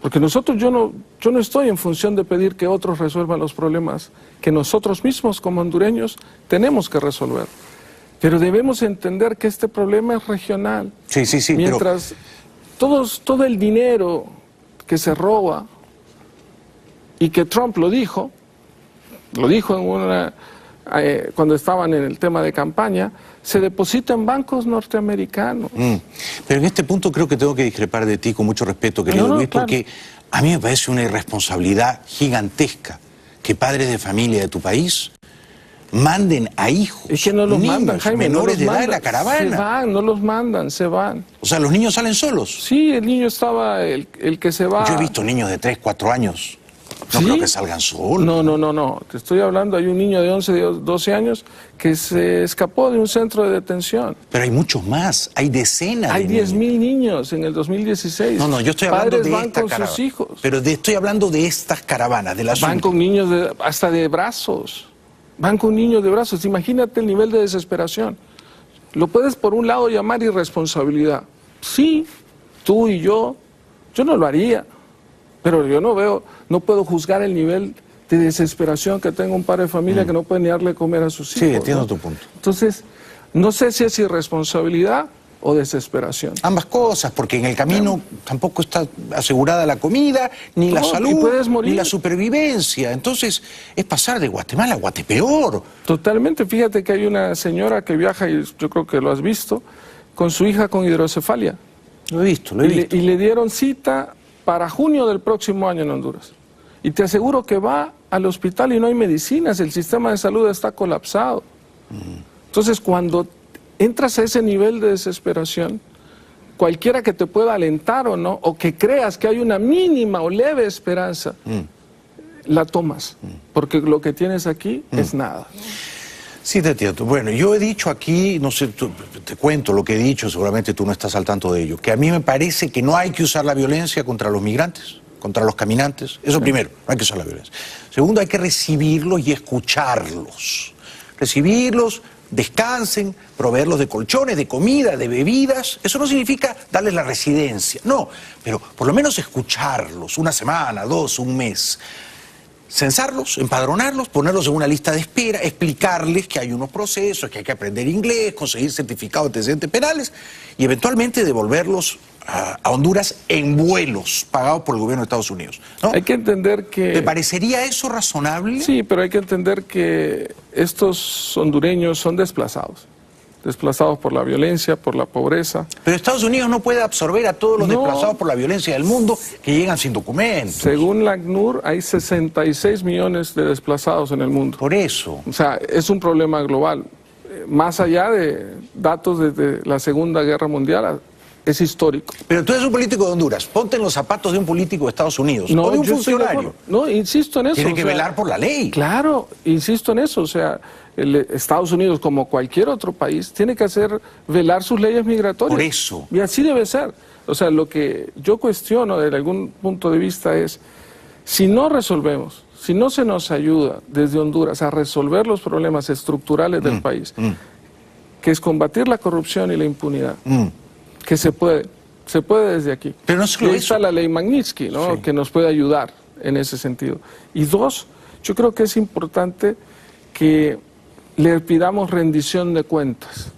porque yo no estoy en función de pedir que otros resuelvan los problemas que nosotros mismos como hondureños tenemos que resolver. Pero debemos entender que este problema es regional. Sí, Mientras todo el dinero que se roba, y que Trump lo dijo cuando estaban en el tema de campaña, se deposita en bancos norteamericanos. Pero en este punto creo que tengo que discrepar de ti con mucho respeto, querido Luis, porque a mí me parece una irresponsabilidad gigantesca que padres de familia de tu país manden a hijos, es que no los niños, mandan, Jaime, menores de edad en la caravana. Se van, no los mandan, se van. O sea, ¿los niños salen solos? Sí, el niño estaba, el que se va... Yo he visto niños de 3, 4 años. No creo que salgan solos. No. Te estoy hablando, hay un niño de 11, 12 años que se escapó de un centro de detención. Pero hay muchos más, hay decenas de niños. Hay 10.000 niños en el 2016. No, yo estoy hablando de esta caravana. Sus hijos. Pero estoy hablando de estas caravanas, de las Van con niños hasta de brazos. Van con niños de brazos. Imagínate el nivel de desesperación. Lo puedes por un lado llamar irresponsabilidad. Sí, tú y yo no lo haría. Pero yo no puedo juzgar el nivel de desesperación que tenga un padre de familia que no puede ni darle comer a sus hijos. Sí, entiendo tu punto. Entonces, no sé si es irresponsabilidad o desesperación. Ambas cosas, porque en el camino tampoco está asegurada la comida, ni la salud, ni la supervivencia. Entonces, es pasar de Guatemala a Guatepeor. Totalmente. Fíjate que hay una señora que viaja, y yo creo que lo has visto, con su hija con hidrocefalia. Lo he visto. Y le dieron cita para junio del próximo año en Honduras. Y te aseguro que va al hospital y no hay medicinas, el sistema de salud está colapsado. Entonces, cuando entras a ese nivel de desesperación, cualquiera que te pueda alentar o no, o que creas que hay una mínima o leve esperanza, la tomas, porque lo que tienes aquí es nada. Sí, te entiendo. Bueno, yo he dicho aquí, no sé, te cuento lo que he dicho, seguramente tú no estás al tanto de ello, que a mí me parece que no hay que usar la violencia contra los migrantes, contra los caminantes. Eso primero, no hay que usar la violencia. Segundo, hay que recibirlos y escucharlos. Recibirlos, descansen, proveerlos de colchones, de comida, de bebidas. Eso no significa darles la residencia, no, pero por lo menos escucharlos, una semana, 2, un mes. Censarlos, empadronarlos, ponerlos en una lista de espera, explicarles que hay unos procesos, que hay que aprender inglés, conseguir certificados de antecedentes penales y eventualmente devolverlos a Honduras en vuelos pagados por el gobierno de Estados Unidos, ¿no? Hay que entender que... ¿Te parecería eso razonable? Sí, pero hay que entender que estos hondureños son desplazados por la violencia, por la pobreza. Pero Estados Unidos no puede absorber a todos los desplazados por la violencia del mundo que llegan sin documentos. Según la ACNUR, hay 66 millones de desplazados en el mundo. Por eso. O sea, es un problema global. Más allá de datos desde la Segunda Guerra Mundial, es histórico. Pero tú eres un político de Honduras, ponte en los zapatos de un político de Estados Unidos No, o de un yo estoy de funcionario. acuerdo. No, insisto en eso. Tiene que velar por la ley. Claro, insisto en eso. O sea, Estados Unidos, como cualquier otro país, tiene que velar sus leyes migratorias. Por eso. Y así debe ser. O sea, lo que yo cuestiono desde algún punto de vista es, si no resolvemos, si no se nos ayuda desde Honduras a resolver los problemas estructurales del país, que es combatir la corrupción y la impunidad, que se puede desde aquí. Pero no solo y ahí está la ley Magnitsky, ¿no? Sí. Que nos puede ayudar en ese sentido. Y dos, yo creo que es importante que le pidamos rendición de cuentas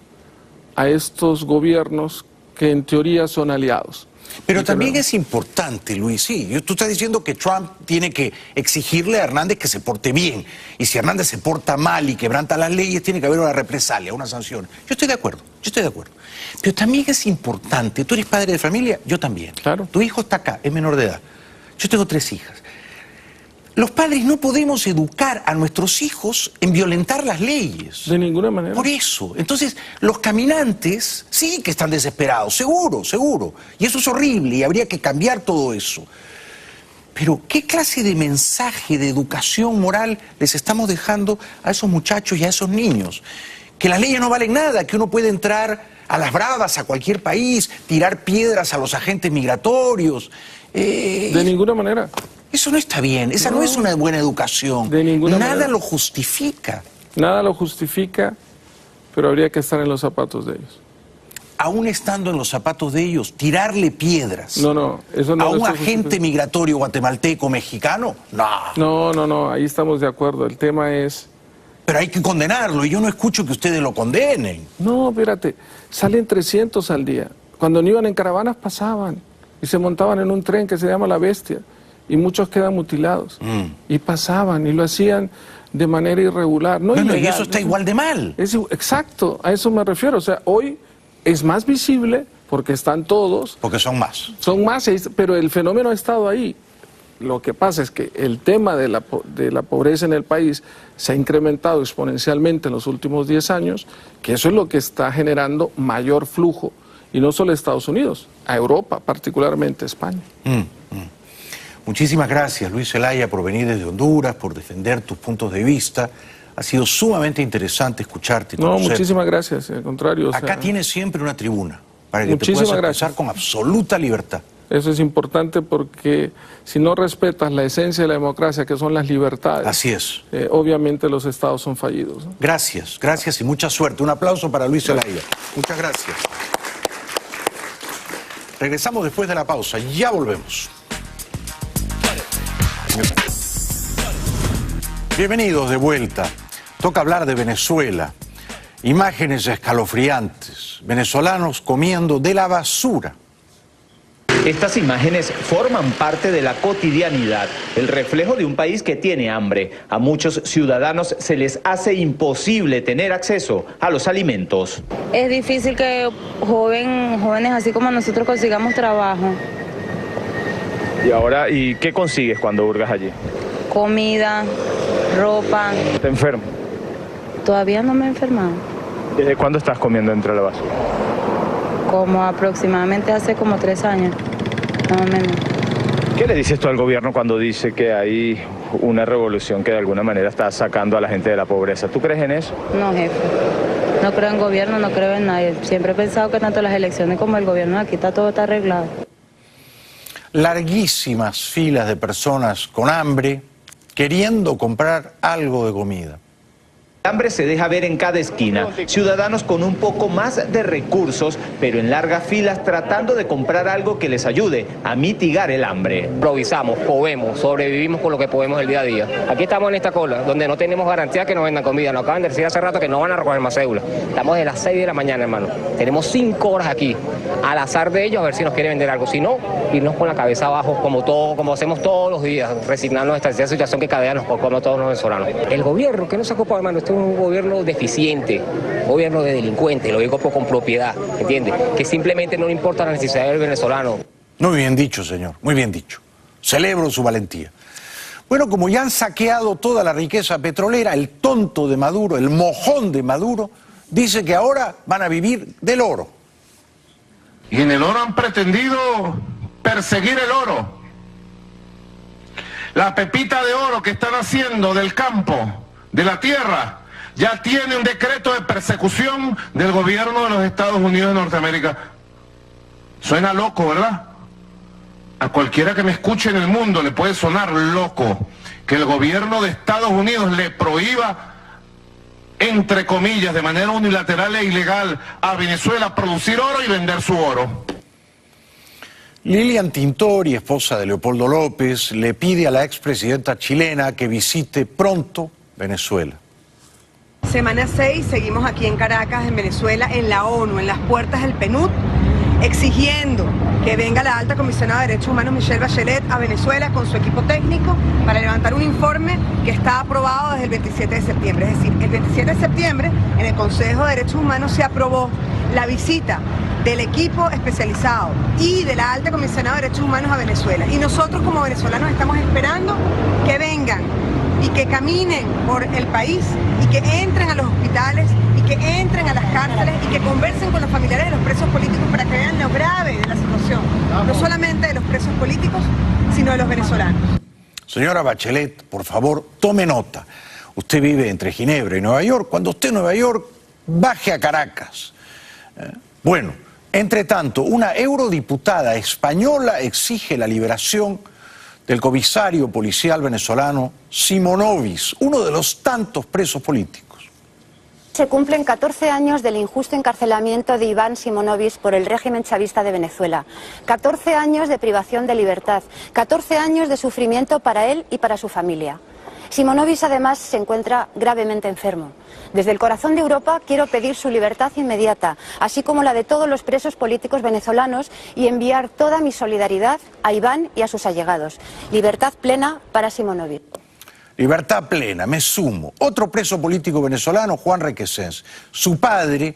a estos gobiernos que en teoría son aliados. Pero también es importante, Luis, sí, tú estás diciendo que Trump tiene que exigirle a Hernández que se porte bien, y si Hernández se porta mal y quebranta las leyes, tiene que haber una represalia, una sanción. Yo estoy de acuerdo. Pero también es importante, tú eres padre de familia, yo también. Claro. Tu hijo está acá, es menor de edad. Yo tengo 3 hijas. Los padres no podemos educar a nuestros hijos en violentar las leyes. De ninguna manera. Por eso. Entonces, los caminantes sí que están desesperados, seguro. Y eso es horrible y habría que cambiar todo eso. Pero, ¿qué clase de mensaje de educación moral les estamos dejando a esos muchachos y a esos niños? Que las leyes no valen nada, que uno puede entrar a las bravas a cualquier país, tirar piedras a los agentes migratorios. De ninguna manera. Eso no está bien, esa no es una buena educación. De ninguna manera. Nada lo justifica. Nada lo justifica, pero habría que estar en los zapatos de ellos. Aún estando en los zapatos de ellos, tirarle piedras No, eso no a lo un estoy agente justificando. migratorio guatemalteco, mexicano, no. No, ahí estamos de acuerdo. El tema es... Pero hay que condenarlo y yo no escucho que ustedes lo condenen. No, espérate, salen 300 al día. Cuando no iban en caravanas pasaban y se montaban en un tren que se llama La Bestia y muchos quedan mutilados. Y pasaban y lo hacían de manera irregular. No Bueno, y ilegal, eso está igual de mal. Exacto, a eso me refiero. O sea, hoy es más visible porque están todos. Porque son más. Son más, pero el fenómeno ha estado ahí. Lo que pasa es que el tema de la pobreza en el país se ha incrementado exponencialmente en los últimos 10 años, que eso es lo que está generando mayor flujo, y no solo a Estados Unidos, a Europa, particularmente a España. Muchísimas gracias, Luis Zelaya, por venir desde Honduras, por defender tus puntos de vista. Ha sido sumamente interesante escucharte y No, conocerte. muchísimas gracias, al contrario. Acá tienes siempre una tribuna para que te Muchísimas puedas expresar gracias. con absoluta libertad. Eso es importante porque si no respetas la esencia de la democracia, que son las libertades, Así es. Obviamente los estados son fallidos, ¿no? Gracias y mucha suerte. Un aplauso para Luis Zelaya. Muchas gracias. Regresamos después de la pausa. Ya volvemos. Bienvenidos de vuelta. Toca hablar de Venezuela. Imágenes escalofriantes. Venezolanos comiendo de la basura. Estas imágenes forman parte de la cotidianidad, el reflejo de un país que tiene hambre. A muchos ciudadanos se les hace imposible tener acceso a los alimentos. Es difícil que jóvenes así como nosotros consigamos trabajo. ¿Y qué consigues cuando hurgas allí? Comida, ropa. ¿Te enfermo? Todavía no me he enfermado. ¿Desde cuándo estás comiendo entre la basura? Como aproximadamente hace como 3 años, más o menos. ¿Qué le dices tú al gobierno cuando dice que hay una revolución que de alguna manera está sacando a la gente de la pobreza? ¿Tú crees en eso? No, jefe. No creo en gobierno, no creo en nadie. Siempre he pensado que tanto las elecciones como el gobierno aquí todo está arreglado. Larguísimas filas de personas con hambre queriendo comprar algo de comida. El hambre se deja ver en cada esquina. Ciudadanos con un poco más de recursos, pero en largas filas tratando de comprar algo que les ayude a mitigar el hambre. Improvisamos, podemos, sobrevivimos con lo que podemos el día a día. Aquí estamos en esta cola, donde no tenemos garantía que nos vendan comida. Nos acaban de decir hace rato que no van a recoger más cédulas. Estamos de las 6 de la mañana, hermano. Tenemos 5 horas aquí, al azar de ellos, a ver si nos quieren vender algo. Si no, irnos con la cabeza abajo, como hacemos todos los días, resignarnos a esta situación que cada día nos come a todos los venezolanos. El gobierno, que nos ocupa, hermano, este es un gobierno deficiente, gobierno de delincuentes, lo digo con propiedad, ¿entiende? Que simplemente no le importa la necesidad del venezolano. Muy bien dicho, señor, muy bien dicho. Celebro su valentía. Bueno, como ya han saqueado toda la riqueza petrolera, el tonto de Maduro, el mojón de Maduro, dice que ahora van a vivir del oro. Y en el oro han pretendido perseguir el oro. La pepita de oro que están haciendo del campo, de la tierra, ya tiene un decreto de persecución del gobierno de los Estados Unidos de Norteamérica. Suena loco, ¿verdad? A cualquiera que me escuche en el mundo le puede sonar loco que el gobierno de Estados Unidos le prohíba, entre comillas, de manera unilateral e ilegal, a Venezuela producir oro y vender su oro. Lilian Tintori, esposa de Leopoldo López, le pide a la expresidenta chilena que visite pronto Venezuela. Semana 6, seguimos aquí en Caracas, en Venezuela, en la ONU, en las puertas del PNUD, exigiendo que venga la alta comisionada de Derechos Humanos Michelle Bachelet a Venezuela con su equipo técnico para levantar un informe que está aprobado desde el 27 de septiembre. Es decir, el 27 de septiembre en el Consejo de Derechos Humanos se aprobó la visita del equipo especializado y de la alta comisionada de Derechos Humanos a Venezuela. Y nosotros como venezolanos estamos esperando que vengan y que caminen por el país y que entren a los hospitales y que entren a las cárceles y que conversen con los familiares de los presos políticos para que vean lo grave de la situación, no solamente de los presos políticos, sino de los venezolanos. Señora Bachelet, por favor, tome nota. Usted vive entre Ginebra y Nueva York. Cuando esté en Nueva York, baje a Caracas. Bueno, entre tanto, una eurodiputada española exige la liberación del comisario policial venezolano Simonovic, uno de los tantos presos políticos. Se cumplen 14 años del injusto encarcelamiento de Iván Simonovic por el régimen chavista de Venezuela. 14 años de privación de libertad, 14 años de sufrimiento para él y para su familia. Simonovic además se encuentra gravemente enfermo. Desde el corazón de Europa quiero pedir su libertad inmediata, así como la de todos los presos políticos venezolanos y enviar toda mi solidaridad a Iván y a sus allegados. Libertad plena para Simonovic. Libertad plena, me sumo. Otro preso político venezolano, Juan Requesens. Su padre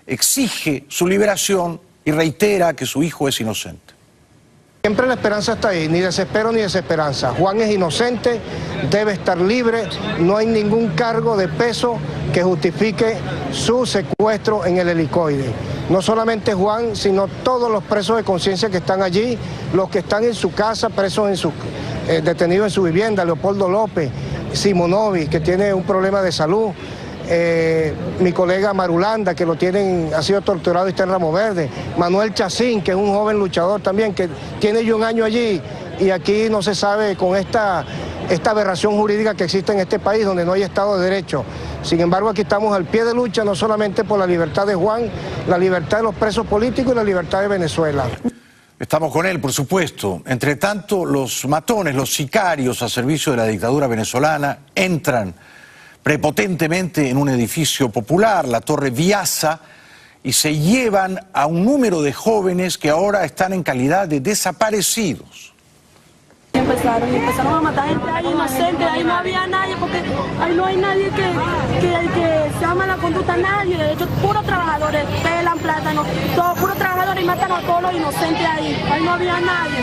exige su liberación y reitera que su hijo es inocente. Siempre la esperanza está ahí, ni desespero ni desesperanza. Juan es inocente, debe estar libre, no hay ningún cargo de peso que justifique su secuestro en el helicoide. No solamente Juan, sino todos los presos de conciencia que están allí, los que están en su casa, presos detenidos en su vivienda, Leopoldo López, Simonovic, que tiene un problema de salud, mi colega Marulanda, que ha sido torturado y está en Ramo Verde, Manuel Chacín, que es un joven luchador también, que tiene ya un año allí, y aquí no se sabe con esta aberración jurídica que existe en este país, donde no hay Estado de Derecho. Sin embargo, aquí estamos al pie de lucha, no solamente por la libertad de Juan, la libertad de los presos políticos y la libertad de Venezuela. Estamos con él, por supuesto. Entre tanto, los matones, los sicarios a servicio de la dictadura venezolana entran prepotentemente en un edificio popular, la Torre Viasa, y se llevan a un número de jóvenes que ahora están en calidad de desaparecidos. Empezaron a matar gente ahí inocente, ahí no había nadie, porque ahí no hay nadie que se ama la conducta a nadie, de hecho puros trabajadores, pelan plátanos, todos puros trabajadores y matan a todos los inocentes ahí no había nadie,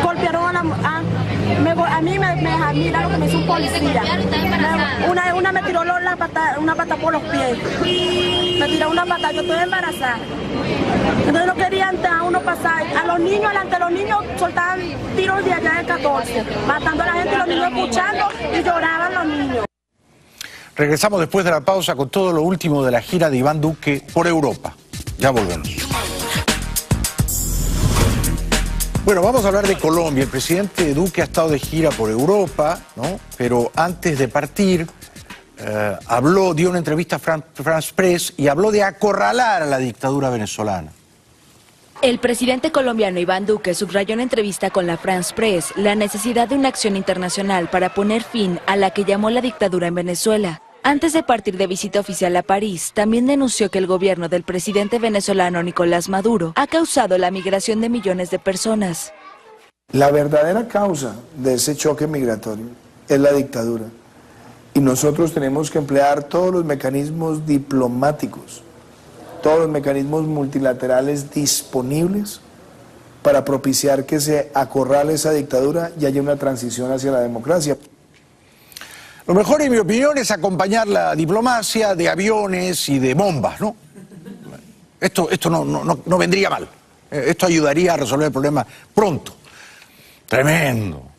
golpearon a mí me mira lo que me hizo un policía, una me tiró una pata por los pies, me tiró una pata, yo estoy embarazada. Entonces no querían a uno pasar, a los niños, delante de los niños soltaban tiros de allá del 14, matando a la gente y los niños escuchando y lloraban los niños. Regresamos después de la pausa con todo lo último de la gira de Iván Duque por Europa. Ya volvemos. Bueno, vamos a hablar de Colombia. El presidente Duque ha estado de gira por Europa, ¿no? Pero antes de partir dio una entrevista a France Press y habló de acorralar a la dictadura venezolana. El presidente colombiano Iván Duque subrayó en entrevista con la France Press la necesidad de una acción internacional para poner fin a la que llamó la dictadura en Venezuela. Antes de partir de visita oficial a París, también denunció que el gobierno del presidente venezolano Nicolás Maduro ha causado la migración de millones de personas. La verdadera causa de ese choque migratorio es la dictadura. Y nosotros tenemos que emplear todos los mecanismos diplomáticos, todos los mecanismos multilaterales disponibles para propiciar que se acorrale esa dictadura y haya una transición hacia la democracia. Lo mejor, en mi opinión, es acompañar la diplomacia de aviones y de bombas, ¿no? Esto no vendría mal. Esto ayudaría a resolver el problema pronto. Tremendo.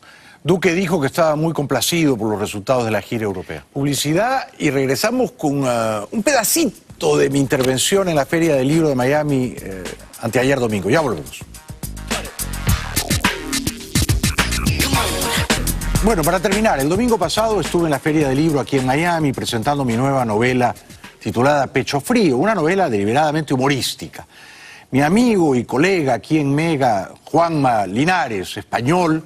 Duque dijo que estaba muy complacido por los resultados de la gira europea. Publicidad y regresamos con un pedacito de mi intervención en la Feria del Libro de Miami anteayer domingo. Ya volvemos. Bueno, para terminar, el domingo pasado estuve en la Feria del Libro aquí en Miami presentando mi nueva novela titulada Pecho Frío, una novela deliberadamente humorística. Mi amigo y colega aquí en Mega, Juanma Linares, español,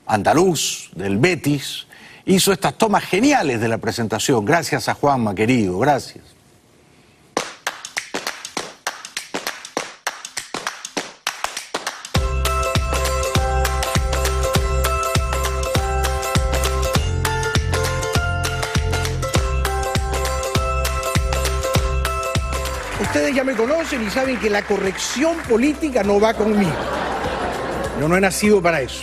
andaluz, del Betis, hizo estas tomas geniales de la presentación. Gracias a Juanma, querido, gracias. Ustedes ya me conocen y saben que la corrección política no va conmigo. Yo no he nacido para eso.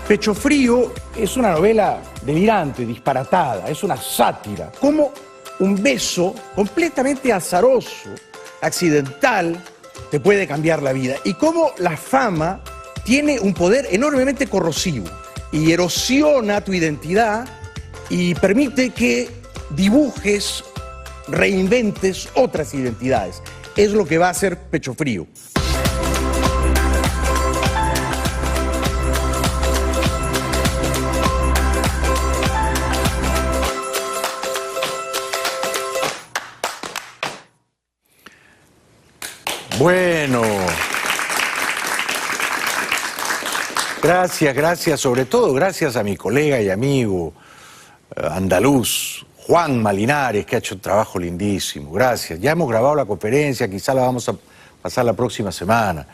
Pecho Frío es una novela delirante, disparatada, es una sátira. Como un beso completamente azaroso, accidental, te puede cambiar la vida. Y cómo la fama tiene un poder enormemente corrosivo y erosiona tu identidad y permite que dibujes, reinventes otras identidades. Es lo que va a hacer Pecho Frío. Bueno, gracias, sobre todo gracias a mi colega y amigo andaluz, Juanma Linares, que ha hecho un trabajo lindísimo. Gracias. Ya hemos grabado la conferencia, quizá la vamos a pasar la próxima semana.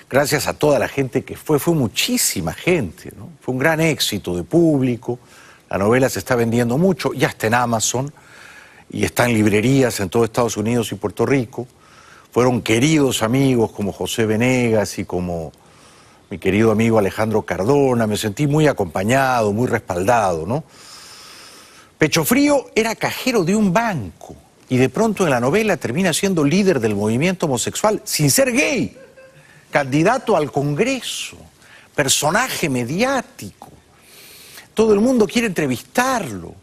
Gracias a toda la gente que fue muchísima gente, ¿no? Fue un gran éxito de público, la novela se está vendiendo mucho, ya está en Amazon y está en librerías en todo Estados Unidos y Puerto Rico. Fueron queridos amigos como José Venegas y como mi querido amigo Alejandro Cardona. Me sentí muy acompañado, muy respaldado, ¿no? Pecho Frío era cajero de un banco y de pronto en la novela termina siendo líder del movimiento homosexual sin ser gay, candidato al Congreso, personaje mediático. Todo el mundo quiere entrevistarlo.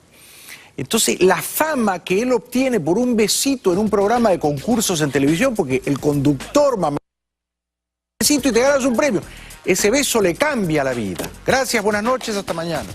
Entonces, la fama que él obtiene por un besito en un programa de concursos en televisión, porque el conductor mamá un besito y te ganas un premio, ese beso le cambia la vida. Gracias, buenas noches, hasta mañana.